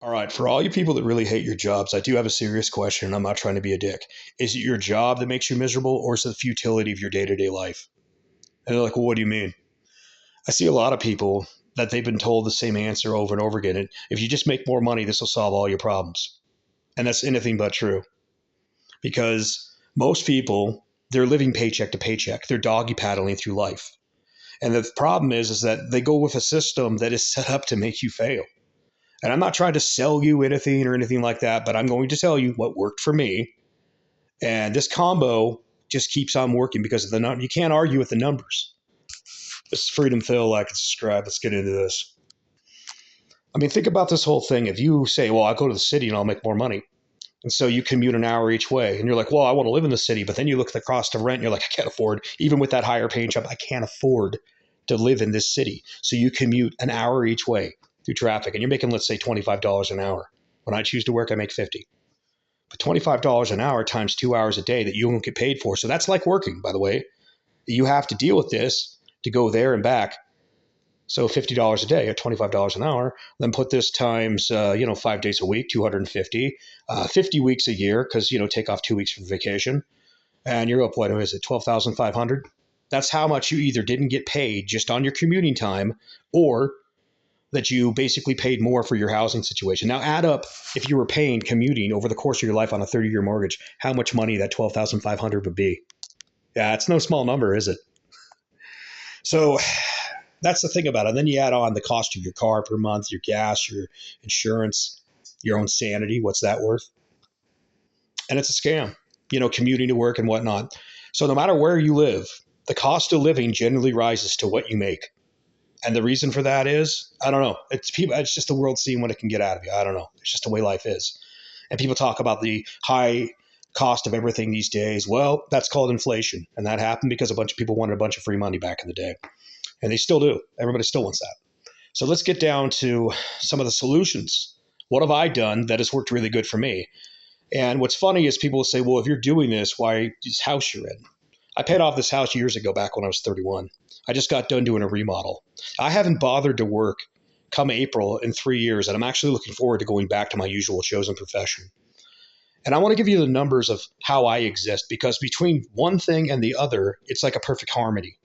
All right, for all you people that really hate your jobs, I do have a serious question, and I'm not trying to be a dick. Is it your job that makes you miserable, or is it the futility of your day to day life? And they're like, well, what do you mean? I see a lot of people that they've been told the same answer over and over again. And if you just make more money, this will solve all your problems. And that's anything but true. Because most people, they're living paycheck to paycheck. They're doggy paddling through life. And the problem is that they go with a system that is set up to make you fail. And I'm not trying to sell you anything or anything like that, but I'm going to tell you what worked for me. And this combo just keeps on working because of you can't argue with the numbers. This is Freedom Phil. Like and subscribe. Let's get into this. I mean, think about this whole thing. If you say, well, I'll go to the city and I'll make more money. And so you commute an hour each way. And you're like, well, I want to live in the city. But then you look at the cost of rent and you're like, I can't afford, even with that higher paying job, I can't afford to live in this city. So you commute an hour each way through traffic. And you're making, let's say, $25 an hour. When I choose to work, I make 50. But $25 an hour times 2 hours a day that you won't get paid for. So that's like working, by the way. You have to deal with this to go there and back. So $50 a day at $25 an hour, then put this times, 5 days a week, 250, 50 weeks a year, because, take off 2 weeks for vacation. And you're up, what is it, 12,500? That's how much you either didn't get paid just on your commuting time, or that you basically paid more for your housing situation. Now add up, if you were paying commuting over the course of your life on a 30-year mortgage, how much money that 12,500 would be. Yeah, it's no small number, is it? So that's the thing about it. And then you add on the cost of your car per month, your gas, your insurance, your own sanity. What's that worth? And it's a scam, commuting to work and whatnot. So no matter where you live, the cost of living generally rises to what you make. And the reason for that is, I don't know. It's just the world seeing what it can get out of you. I don't know. It's just the way life is. And people talk about the high cost of everything these days. Well, that's called inflation. And that happened because a bunch of people wanted a bunch of free money back in the day. And they still do. Everybody still wants that. So let's get down to some of the solutions. What have I done that has worked really good for me? And what's funny is people will say, well, if you're doing this, why this house you're in? I paid off this house years ago, back when I was 31. I just got done doing a remodel. I haven't bothered to work come April in 3 years, and I'm actually looking forward to going back to my usual chosen profession. And I want to give you the numbers of how I exist, because between one thing and the other, it's like a perfect harmony.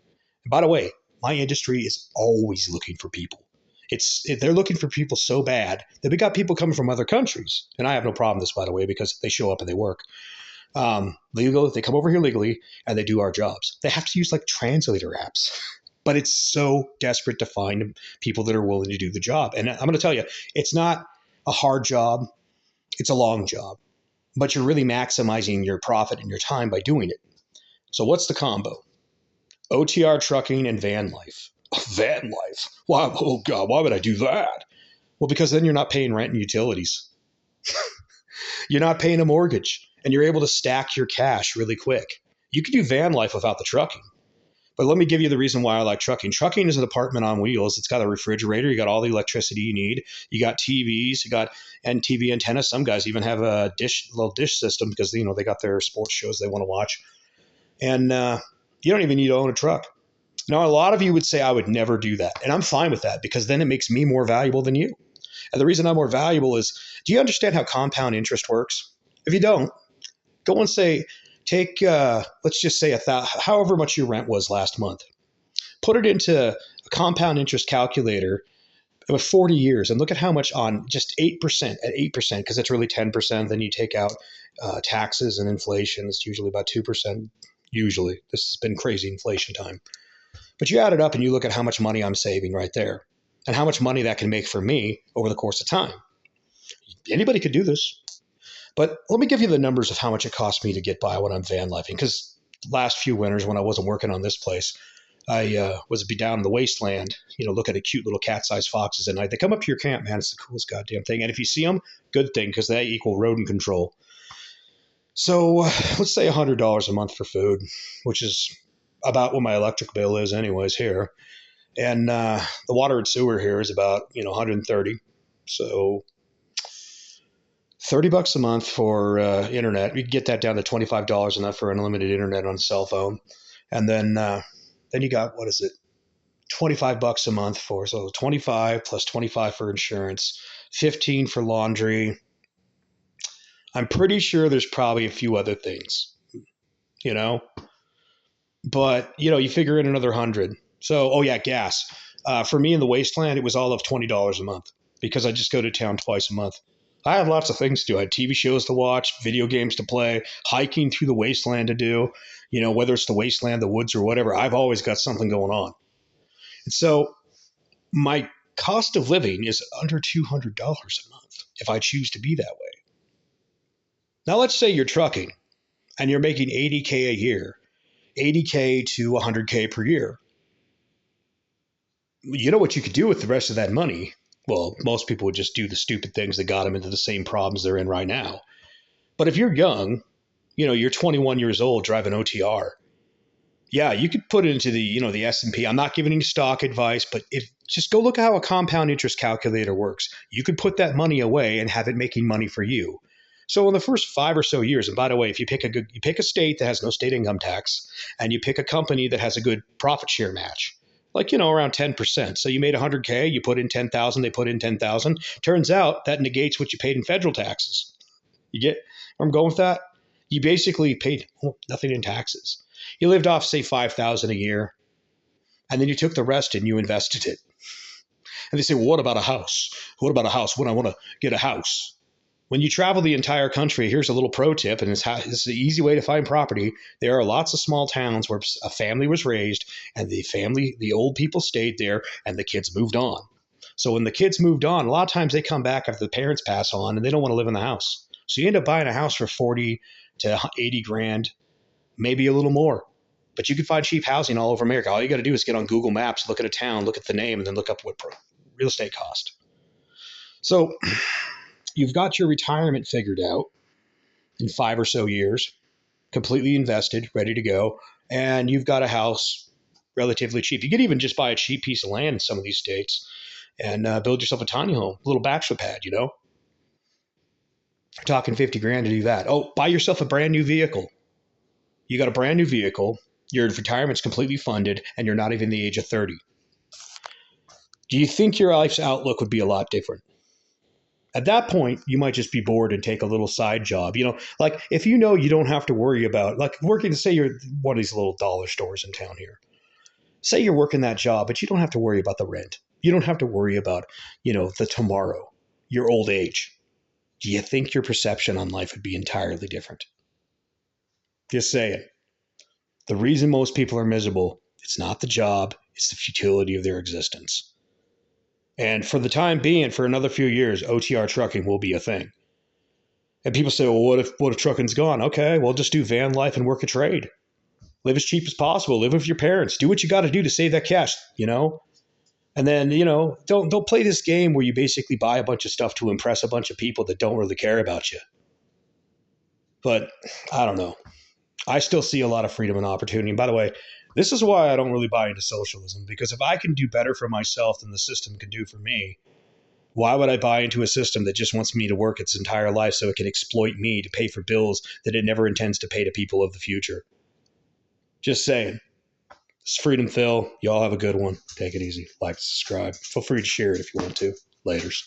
And by the way, my industry is always looking for people. They're looking for people so bad that we got people coming from other countries. And I have no problem with this, by the way, because they show up and they work. Legal, they come over here legally and they do our jobs. They have to use like translator apps, but it's so desperate to find people that are willing to do the job. And I'm going to tell you, it's not a hard job. It's a long job, but you're really maximizing your profit and your time by doing it. So what's the combo? OTR trucking and van life. Van life? Why? Oh God, why would I do that? Well, because then you're not paying rent and utilities. You're not paying a mortgage, and you're able to stack your cash really quick. You can do van life without the trucking. But let me give you the reason why I like trucking. Trucking is an apartment on wheels. It's got a refrigerator. You got all the electricity you need. You got TVs. You got TV antennas. Some guys even have a little dish system because they got their sports shows they want to watch. And you don't even need to own a truck. Now, a lot of you would say I would never do that. And I'm fine with that because then it makes me more valuable than you. And the reason I'm more valuable is, do you understand how compound interest works? If you don't, go and say, take, let's just say however much your rent was last month. Put it into a compound interest calculator with 40 years and look at how much on just 8%, at 8%, because it's really 10%. Then you take out taxes and inflation. It's usually about 2%. Usually. This has been crazy inflation time. But you add it up and you look at how much money I'm saving right there and how much money that can make for me over the course of time. Anybody could do this. But let me give you the numbers of how much it cost me to get by when I'm van lifing. Because last few winters when I wasn't working on this place, I was be down in the wasteland, looking at cute little cat-sized foxes at night. They come up to your camp, man. It's the coolest goddamn thing. And if you see them, good thing, because they equal rodent control. So let's say $100 a month for food, which is about what my electric bill is anyways here. And the water and sewer here is about, 130. So $30 a month for internet. You can get that down to $25 enough for unlimited internet on a cell phone. And then you got, what is it? $25 a month so 25 plus 25 for insurance, 15 for laundry. I'm pretty sure there's probably a few other things, you know, but you figure in another 100. So, oh yeah, gas. For me in the wasteland, it was all of $20 a month because I just go to town twice a month. I had lots of things to do. I had TV shows to watch, video games to play, hiking through the wasteland to do, whether it's the wasteland, the woods, or whatever. I've always got something going on. And so my cost of living is under $200 a month if I choose to be that way. Now, let's say you're trucking and you're making 80K a year, 80K to 100K per year. You know what you could do with the rest of that money? Well, most people would just do the stupid things that got them into the same problems they're in right now. But if you're young, you're 21 years old driving OTR. Yeah, you could put it into the S&P. I'm not giving you stock advice, but if just go look at how a compound interest calculator works. You could put that money away and have it making money for you. So in the first 5 or so years, and by the way, if you pick a state that has no state income tax, and you pick a company that has a good profit share match, like around 10%. So you made 100K, you put in 10,000, they put in 10,000. Turns out that negates what you paid in federal taxes. You get where I'm going with that? You basically paid nothing in taxes. You lived off, say, 5,000 a year, and then you took the rest and you invested it. And they say, well, what about a house? What about a house? When I want to get a house? When you travel the entire country, here's a little pro tip, and this is the easy way to find property. There are lots of small towns where a family was raised, and the old people stayed there, and the kids moved on. So when the kids moved on, a lot of times they come back after the parents pass on, and they don't want to live in the house. So you end up buying a house for 40 to 80 grand, maybe a little more. But you can find cheap housing all over America. All you got to do is get on Google Maps, look at a town, look at the name, and then look up what real estate cost. So you've got your retirement figured out in 5 or so years, completely invested, ready to go, and you've got a house relatively cheap. You could even just buy a cheap piece of land in some of these states and build yourself a tiny home, a little bachelor pad, You're talking 50 grand to do that. Oh, buy yourself a brand new vehicle. You got a brand new vehicle, your retirement's completely funded, and you're not even the age of 30. Do you think your life's outlook would be a lot different? At that point, you might just be bored and take a little side job. Like if you don't have to worry about, like working, say you're one of these little dollar stores in town here. Say you're working that job, but you don't have to worry about the rent. You don't have to worry about, the tomorrow, your old age. Do you think your perception on life would be entirely different? Just saying. The reason most people are miserable, it's not the job, it's the futility of their existence. And for the time being, for another few years, OTR trucking will be a thing. And people say, well, what if trucking's gone? Okay, well, just do van life and work a trade. Live as cheap as possible. Live with your parents. Do what you got to do to save that cash, And then, don't play this game where you basically buy a bunch of stuff to impress a bunch of people that don't really care about you. But I don't know. I still see a lot of freedom and opportunity. And by the way, this is why I don't really buy into socialism, because if I can do better for myself than the system can do for me, why would I buy into a system that just wants me to work its entire life so it can exploit me to pay for bills that it never intends to pay to people of the future? Just saying. It's Freedom Phil. Y'all have a good one. Take it easy. Like, subscribe. Feel free to share it if you want to. Laters.